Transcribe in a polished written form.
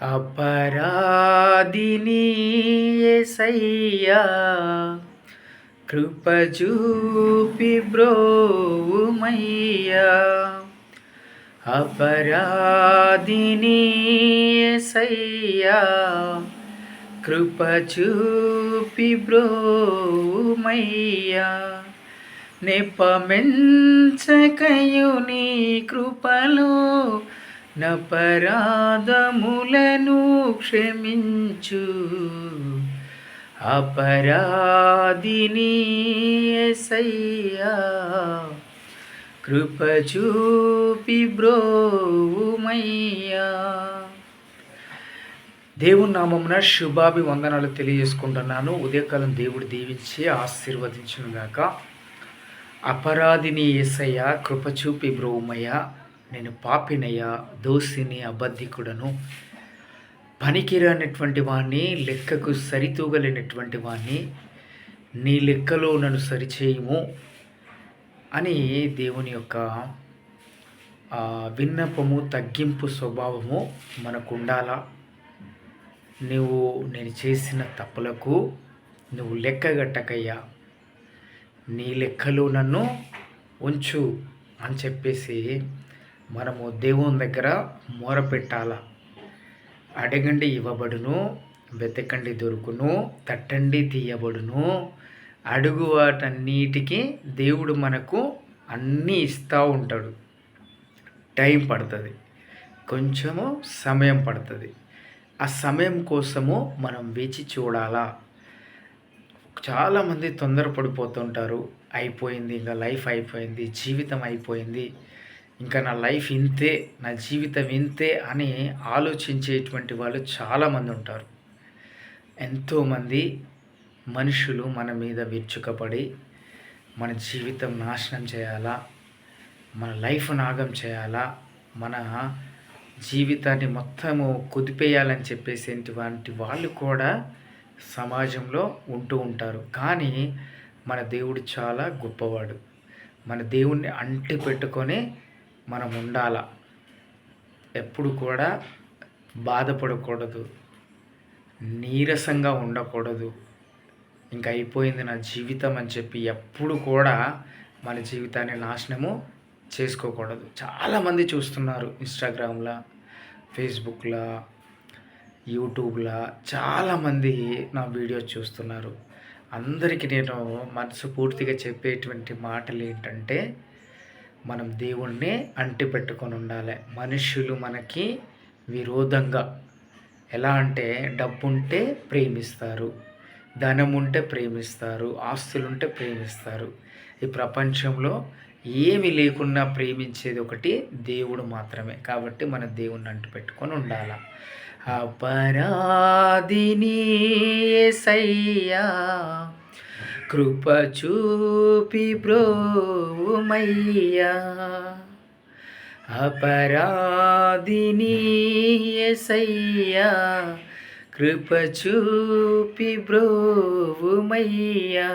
అపరాధిని యేసయ్యా కృప చూపి బ్రోవుమయ్యా. అపరాధిని యేసయ్యా కృప చూపి బ్రోవుమయ్యా. నెపమెంచకయు నీ కృపలో నపరాధములను క్షమించు. అపరాధిని యేసయ్యా కృప చూపి బ్రోవుమయ్యా. దేవుని నామమున శుభాభివందనాలు తెలియజేసుకుంటున్నాను. ఉదయకాలం దేవుడు దీవించి ఆశీర్వదించునుగాక. అపరాధిని యేసయ్యా కృప చూపి బ్రోవుమయ్యా. నేను పాపినయ్యా, దోషిని, అబద్ధికుడను, పనికిరానటువంటి వాణ్ణి, లెక్కకు సరితూగలేనటువంటి వాణ్ణి, నీ లెక్కలో నన్ను సరిచేయము అని దేవుని యొక్క విన్నపము, తగ్గింపు స్వభావము మనకు ఉండాలా. నేను చేసిన తప్పులకు నువ్వు లెక్కగట్టకయ్యా, నీ లెక్కలో నన్ను ఉంచు అని చెప్పేసి మనము దేవుని దగ్గర మొరపెట్టాల. అడగండి ఇవ్వబడును, వెతకండి దొరుకును, తట్టండి తీయబడును. అడుగు వాటన్నిటికీ దేవుడు మనకు అన్నీ ఇస్తూ ఉంటాడు. టైం పడుతుంది, కొంచెము సమయం పడుతుంది. ఆ సమయం కోసము మనం వేచి చూడాలా. చాలామంది తొందరపడిపోతుంటారు. అయిపోయింది, ఇంకా లైఫ్ అయిపోయింది, జీవితం అయిపోయింది, ఇంకా నా లైఫ్ ఇంతే, నా జీవితం ఇంతే అని ఆలోచించేటువంటి వాళ్ళు చాలామంది ఉంటారు. ఎంతోమంది మనుషులు మన మీద విరుచుకపడి మన జీవితం నాశనం చేయాలా, మన లైఫ్ నాగం చేయాలా, మన జీవితాన్ని మొత్తము కుదిపేయాలని చెప్పేసేటువంటి వాళ్ళు కూడా సమాజంలో ఉంటూ ఉంటారు. కానీ మన దేవుడు చాలా గొప్పవాడు. మన దేవుణ్ణి అంటి పెట్టుకొని మనం ఉండాల. ఎప్పుడు కూడా బాధపడకూడదు, నీరసంగా ఉండకూడదు. ఇంకా అయిపోయింది నా జీవితం అని చెప్పి ఎప్పుడు కూడా మన జీవితాన్ని నాశనము చేసుకోకూడదు. చాలామంది చూస్తున్నారు, ఇన్స్టాగ్రామ్లో, ఫేస్బుక్లో, యూట్యూబ్లో చాలామంది నా వీడియోస్ చూస్తున్నారు. అందరికీ నేను మనసు పూర్తిగా చెప్పేటువంటి మాటలు ఏంటంటే, మనం దేవుణ్ణి అంటి పెట్టుకొని ఉండాలి. మనుషులు మనకి విరోధంగా, ఎలా అంటే డబ్బుంటే ప్రేమిస్తారు, ధనం ఉంటే ప్రేమిస్తారు, ఆస్తులుంటే ప్రేమిస్తారు. ఈ ప్రపంచంలో ఏమి లేకున్నా ప్రేమించేది ఒకటి దేవుడు మాత్రమే. కాబట్టి మన దేవుణ్ణి అంటి పెట్టుకొని ఉండాలి. అపరాధిని యేసయ్యా కృప చూపి బ్రోవుమయ్యా. అపరాధిని యేసయ్యా కృప చూపి బ్రోవుమయ్యా.